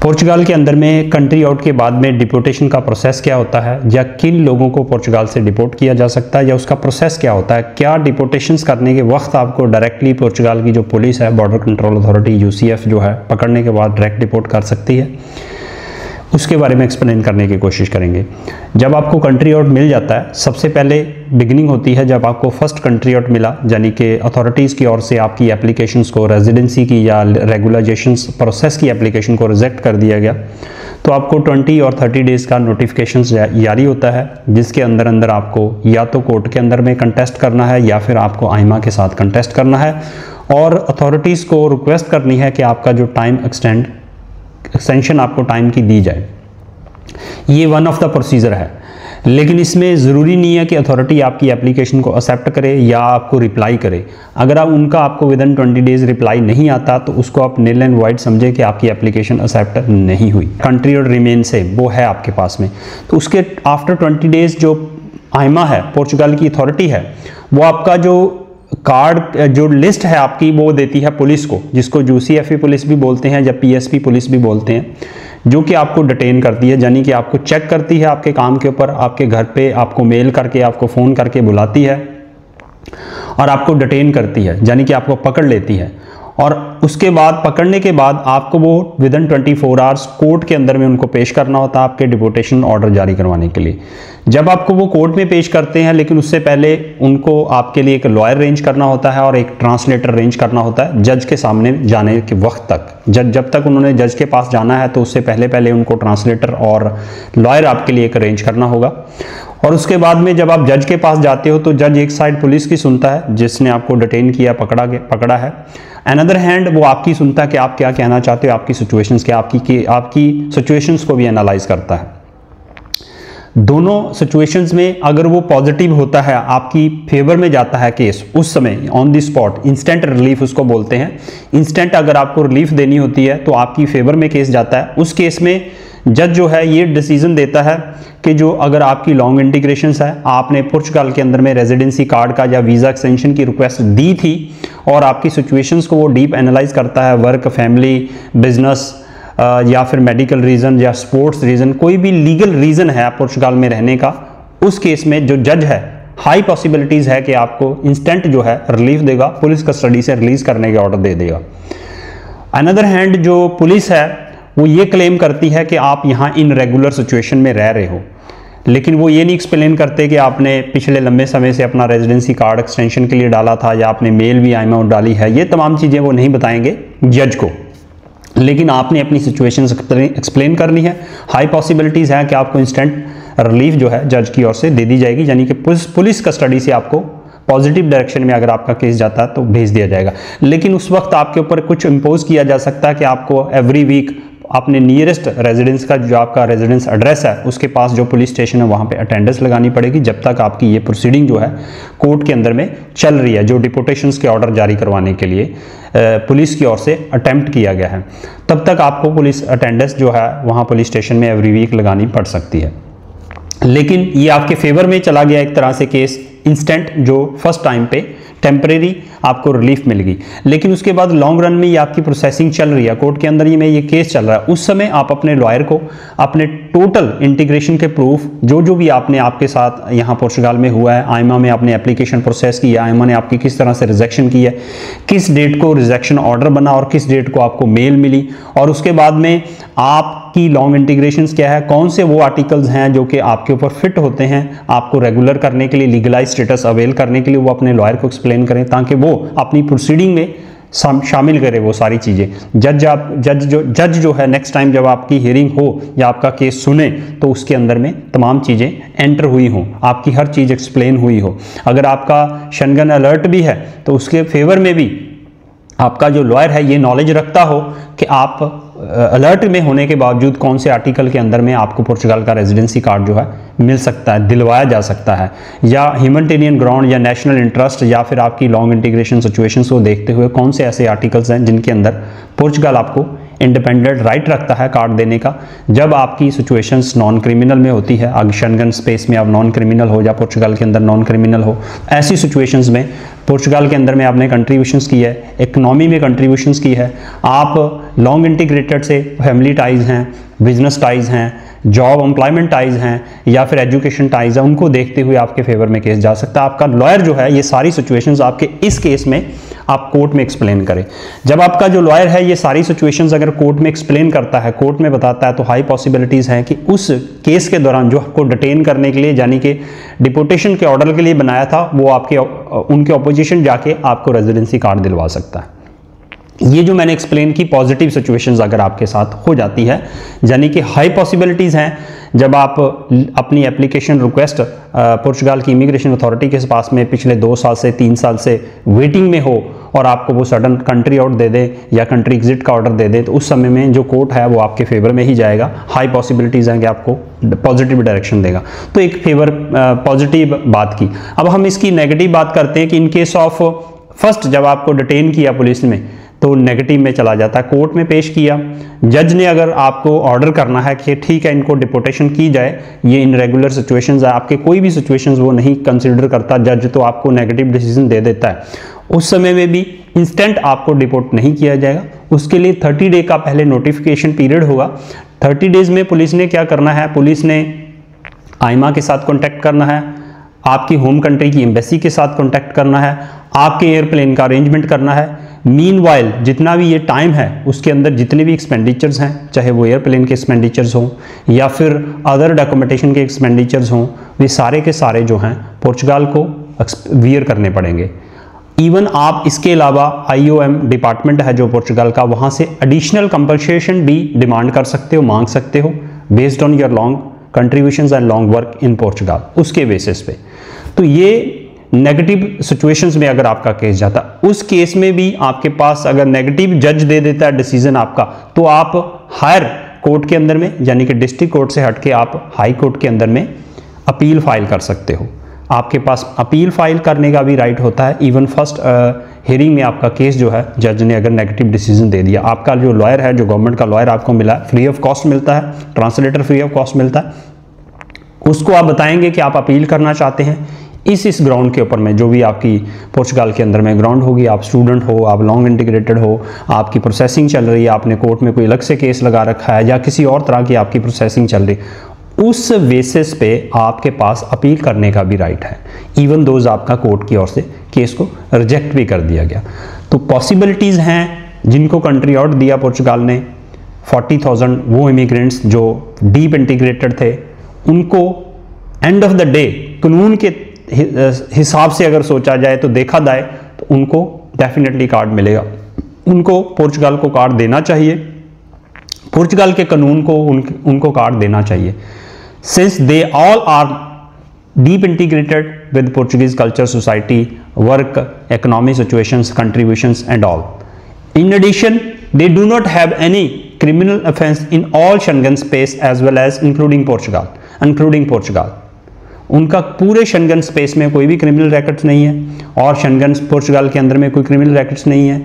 पुर्तगाल के अंदर में कंट्री आउट के बाद में डिपोर्टेशन का प्रोसेस क्या होता है, या किन लोगों को पुर्तगाल से डिपोर्ट किया जा सकता है, या उसका प्रोसेस क्या होता है, क्या डिपोर्टेशंस करने के वक्त आपको डायरेक्टली पुर्तगाल की जो पुलिस है, बॉर्डर कंट्रोल अथॉरिटी यूसीएफ जो है, पकड़ने के बाद डायरेक्ट डिपोर्ट कर सकती है, उसके बारे में एक्सप्लेन करने की कोशिश करेंगे। जब आपको कंट्री आउट मिल जाता है, सबसे पहले बिगिनिंग होती है जब आपको फर्स्ट कंट्री आउट मिला, यानी कि अथॉरिटीज़ की ओर से आपकी एप्लीकेशंस को, रेजिडेंसी की या रेगुलाइजेशंस प्रोसेस की एप्लीकेशन को रिजेक्ट कर दिया गया, तो आपको 20 और 30 डेज़ का नोटिफिकेशन जारी होता है, जिसके अंदर अंदर आपको या तो कोर्ट के अंदर में कंटेस्ट करना है या फिर आपको आइमा के साथ कंटेस्ट करना है, और अथॉरिटीज़ को रिक्वेस्ट करनी है कि आपका जो टाइम एक्सटेंशन आपको टाइम की दी जाए। ये वन ऑफ द प्रोसीजर है, लेकिन इसमें ज़रूरी नहीं है कि अथॉरिटी आपकी एप्लीकेशन को एक्सेप्ट करे या आपको रिप्लाई करे। अगर आप उनका आपको विदिन 20 डेज़ रिप्लाई नहीं आता तो उसको आप निल एंड वाइड समझे कि आपकी एप्लीकेशन एक्सेप्ट नहीं हुई। कंट्री और रिमेन से वो है आपके पास में, तो उसके आफ्टर 20 डेज़ जो आइमा है, पुर्तगाल की अथॉरिटी है, वो आपका जो कार्ड, जो लिस्ट है आपकी, वो देती है पुलिस को, जिसको यूसीएफए पुलिस भी बोलते हैं या पीएसपी पुलिस भी बोलते हैं, जो कि आपको डिटेन करती है, यानी कि आपको चेक करती है आपके काम के ऊपर, आपके घर पे आपको मेल करके, आपको फ़ोन करके बुलाती है और आपको डिटेन करती है, यानी कि आपको पकड़ लेती है। और उसके बाद पकड़ने के बाद आपको वो विदिन 24 आवर्स कोर्ट के अंदर में उनको पेश करना होता है आपके डिपोर्टेशन ऑर्डर जारी करवाने के लिए। जब आपको वो कोर्ट में पेश करते हैं, लेकिन उससे पहले उनको आपके लिए एक लॉयर अरेंज करना होता है और एक ट्रांसलेटर अरेंज करना होता है जज के सामने जाने के वक्त तक। जब तक उन्होंने जज के पास जाना है तो उससे पहले उनको ट्रांसलेटर और लॉयर आपके लिए एक अरेंज करना होगा। और उसके बाद में जब आप जज के पास जाते हो तो जज एक साइड पुलिस की सुनता है जिसने आपको डिटेन किया, पकड़ा है, अनदर हैंड वो आपकी सुनता है कि आप क्या कहना चाहते हो, आपकी सिचुएशंस क्या, आपकी सिचुएशंस को भी एनालाइज करता है। दोनों सिचुएशंस में अगर वो पॉजिटिव होता है, आपकी फेवर में जाता है केस, उस समय on the spot instant relief उसको बोलते हैं, इंस्टेंट अगर आपको रिलीफ देनी होती है तो आपकी फेवर में केस जाता है। उस केस में जज जो है ये डिसीजन देता है कि जो अगर आपकी लॉन्ग इंटीग्रेशंस है, आपने पुर्तगाल के अंदर में रेजिडेंसी कार्ड का या वीज़ा एक्सटेंशन की रिक्वेस्ट दी थी और आपकी सिचुएशंस को वो डीप एनालाइज करता है, वर्क, फैमिली, बिजनेस या फिर मेडिकल रीज़न या स्पोर्ट्स रीज़न, कोई भी लीगल रीज़न है पुर्तगाल में रहने का, उस केस में जो जज है हाई पॉसिबिलिटीज़ है कि आपको इंस्टेंट जो है रिलीफ देगा, पुलिस कस्टडी से रिलीज़ करने के ऑर्डर दे देगा। अनदर हैंड जो पुलिस है वो ये क्लेम करती है कि आप यहाँ इन रेगुलर सिचुएशन में रह रहे हो, लेकिन वो ये नहीं एक्सप्लेन करते कि आपने पिछले लंबे समय से अपना रेजिडेंसी कार्ड एक्सटेंशन के लिए डाला था या आपने मेल भी आइमा डाली है, ये तमाम चीज़ें वो नहीं बताएंगे जज को, लेकिन आपने अपनी सिचुएशन एक्सप्लेन करनी है। हाई पॉसिबिलिटीज़ है कि आपको इंस्टेंट रिलीफ जो है जज की ओर से दे दी जाएगी, यानी कि पुलिस कस्टडी से आपको पॉजिटिव डायरेक्शन में अगर आपका केस जाता है तो भेज दिया जाएगा। लेकिन उस वक्त आपके ऊपर कुछ इम्पोज किया जा सकता है कि आपको एवरी वीक अपने नियरेस्ट रेजिडेंस का, जो आपका रेजिडेंस एड्रेस है, उसके पास जो पुलिस स्टेशन है वहाँ पे अटेंडेंस लगानी पड़ेगी जब तक आपकी ये प्रोसीडिंग जो है कोर्ट के अंदर में चल रही है, जो डिपोर्टेशंस के ऑर्डर जारी करवाने के लिए पुलिस की ओर से अटेम्प्ट किया गया है, तब तक आपको पुलिस अटेंडेंस जो है वहाँ पुलिस स्टेशन में एवरी वीक लगानी पड़ सकती है। लेकिन ये आपके फेवर में चला गया एक तरह से केस, इंस्टेंट जो फर्स्ट टाइम पे टेम्परेरी आपको रिलीफ मिल गई, लेकिन उसके बाद लॉन्ग रन में ये आपकी प्रोसेसिंग चल रही है, कोर्ट के अंदर ये केस चल रहा है। उस समय आप अपने लॉयर को अपने टोटल इंटीग्रेशन के प्रूफ, जो भी आपने आपके साथ यहाँ पुर्तगाल में हुआ है, आइमा में आपने एप्लीकेशन प्रोसेस की है, आइमा ने आपकी किस तरह से रिजेक्शन की है, किस डेट को रिजेक्शन ऑर्डर बना और किस डेट को आपको मेल मिली, और उसके बाद में आपकी लॉन्ग इंटीग्रेशंस क्या है, कौन से वो आर्टिकल्स हैं जो कि आपके ऊपर फिट होते हैं आपको रेगुलर करने के लिए, लीगलाइज स्टेटस अवेल करने के लिए, वो अपने लॉयर को एक्सप्लेन करें ताकि वो अपनी प्रोसीडिंग में शामिल करे वो सारी चीज़ें। जज जो है नेक्स्ट टाइम जब आपकी हियरिंग हो या आपका केस सुने तो उसके अंदर में तमाम चीज़ें एंटर हुई हों, आपकी हर चीज़ एक्सप्लेन हुई हो। अगर आपका शंगन अलर्ट भी है तो उसके फेवर में भी आपका जो लॉयर है ये नॉलेज रखता हो कि आप अलर्ट में होने के बावजूद कौन से आर्टिकल के अंदर में आपको पुर्तगाल का रेजिडेंसी कार्ड जो है मिल सकता है, दिलवाया जा सकता है, या ह्यूमैनिटेरियन ग्राउंड या नेशनल इंटरेस्ट या फिर आपकी लॉन्ग इंटीग्रेशन सिचुएशंस को देखते हुए कौन से ऐसे आर्टिकल्स हैं जिनके अंदर पुर्तगाल आपको इंडिपेंडेंट राइट रखता है कार्ड देने का जब आपकी सिचुएशंस नॉन क्रिमिनल में होती है। अगर शेंगन स्पेस में आप नॉन क्रिमिनल हो या पोर्चुगल के अंदर नॉन क्रिमिनल हो, ऐसी सिचुएशंस में पोर्चुगल के अंदर में आपने कंट्रीब्यूशंस की है, इकोनॉमी में कंट्रीब्यूशंस की है, आप लॉन्ग इंटीग्रेटेड से फैमिली टाइज हैं, बिजनेस टाइज हैं, जॉब एम्प्लॉयमेंट टाइज हैं या फिर एजुकेशन टाइज है, उनको देखते हुए आपके फेवर में केस जा सकता है। आपका लॉयर जो है ये सारी सिचुएशंस आपके इस केस में आप कोर्ट में एक्सप्लेन करें। जब आपका जो लॉयर है ये सारी सिचुएशंस अगर कोर्ट में एक्सप्लेन करता है, कोर्ट में बताता है, तो हाई पॉसिबिलिटीज़ हैं कि उस केस के दौरान जो आपको डिटेन करने के लिए यानी कि डिपोटेशन के ऑर्डर के लिए बनाया था वो आपके उनके ऑपोजिशन जाके आपको रेजिडेंसी कार्ड दिलवा सकता है। ये जो मैंने एक्सप्लेन की पॉजिटिव सिचुएशंस अगर आपके साथ हो जाती है, यानी कि हाई पॉसिबिलिटीज़ हैं जब आप अपनी एप्लीकेशन रिक्वेस्ट पुर्तगाल की इमिग्रेशन अथॉरिटी के पास में पिछले 2 साल से 3 साल से वेटिंग में हो और आपको वो सडन कंट्री आउट दे दे या कंट्री एग्जिट का ऑर्डर दे दे, तो उस समय में जो कोर्ट है वो आपके फेवर में ही जाएगा। हाई पॉसिबिलिटीज़ हैं कि आपको पॉजिटिव डायरेक्शन देगा। तो एक फेवर पॉजिटिव बात की। अब हम इसकी नेगेटिव बात करते हैं कि इन केस ऑफ फर्स्ट जब आपको डिटेन किया पुलिस ने तो नेगेटिव में चला जाता है। कोर्ट में पेश किया, जज ने अगर आपको ऑर्डर करना है कि ठीक है इनको डिपोटेशन की जाए, ये इन रेगुलर सिचुएशंस है, आपके कोई भी सिचुएशंस वो नहीं कंसीडर करता जज, तो आपको नेगेटिव डिसीजन दे देता है। उस समय में भी इंस्टेंट आपको डिपोर्ट नहीं किया जाएगा, उसके लिए 30 डे का पहले नोटिफिकेशन पीरियड होगा। 30 डेज में पुलिस ने क्या करना है, पुलिस ने आईमा के साथ कॉन्टैक्ट करना है, आपकी होम कंट्री की एम्बेसी के साथ कॉन्टैक्ट करना है, आपके एयरप्लेन का अरेंजमेंट करना है। मीनवाइल जितना भी ये टाइम है उसके अंदर जितने भी एक्सपेंडिचर्स हैं, चाहे वो एयरप्लेन के एक्सपेंडिचर्स हों या फिर अदर डॉक्यूमेंटेशन के एक्सपेंडिचर्स हों, वे सारे के सारे जो हैं पुर्तगाल को वियर करने पड़ेंगे। इवन आप इसके अलावा IOM डिपार्टमेंट है जो पुर्तगाल का, वहाँ से एडिशनल कंपनसेशन भी डिमांड कर सकते हो, मांग सकते हो based on your long contributions and long work in Portugal, उसके बेसिस पे। तो ये नेगेटिव सिचुएशंस में अगर आपका केस जाता, उस केस में भी आपके पास अगर नेगेटिव जज दे देता है डिसीजन आपका, तो आप हायर कोर्ट के अंदर में यानी कि डिस्ट्रिक्ट कोर्ट से हटके आप हाई कोर्ट के अंदर में अपील फाइल कर सकते हो। आपके पास अपील फाइल करने का भी राइट होता है। इवन फर्स्ट हियरिंग में आपका केस जो है जज ने अगर नेगेटिव डिसीजन दे दिया, आपका जो लॉयर है, जो गवर्नमेंट का लॉयर आपको मिला है, फ्री ऑफ कॉस्ट मिलता है, ट्रांसलेटर फ्री ऑफ कॉस्ट मिलता है, उसको आप बताएंगे कि आप अपील करना चाहते हैं इस ग्राउंड के ऊपर में, जो भी आपकी पुर्तगाल के अंदर में ग्राउंड होगी, आप स्टूडेंट हो, आप लॉन्ग इंटीग्रेटेड हो, आपकी प्रोसेसिंग चल रही है, आपने कोर्ट में कोई अलग से केस लगा रखा है या किसी और तरह की आपकी प्रोसेसिंग चल रही, उस बेसिस पे आपके पास अपील करने का भी राइट है, इवन दोज आपका कोर्ट की ओर से केस को रिजेक्ट भी कर दिया गया। तो पॉसिबिलिटीज़ हैं जिनको कंट्री आउट दिया पुर्तगाल ने। 40,000 वो इमिग्रेंट्स जो डीप इंटीग्रेटेड थे, उनको एंड ऑफ द डे कानून के हिसाब से अगर सोचा जाए तो देखा जाए तो उनको डेफिनेटली कार्ड मिलेगा, उनको पुर्तगाल को कार्ड देना चाहिए, पुर्तगाल के कानून को उनको कार्ड देना चाहिए, since they all are deep integrated with Portuguese culture, society, work, economic situations, contributions and all. In addition they do not have any criminal offense in all Schengen space as well as including Portugal। उनका पूरे Schengen space में कोई भी criminal rackets नहीं है और Schengen पुर्तगाल के अंदर में कोई क्रिमिनल रैकेट्स नहीं है।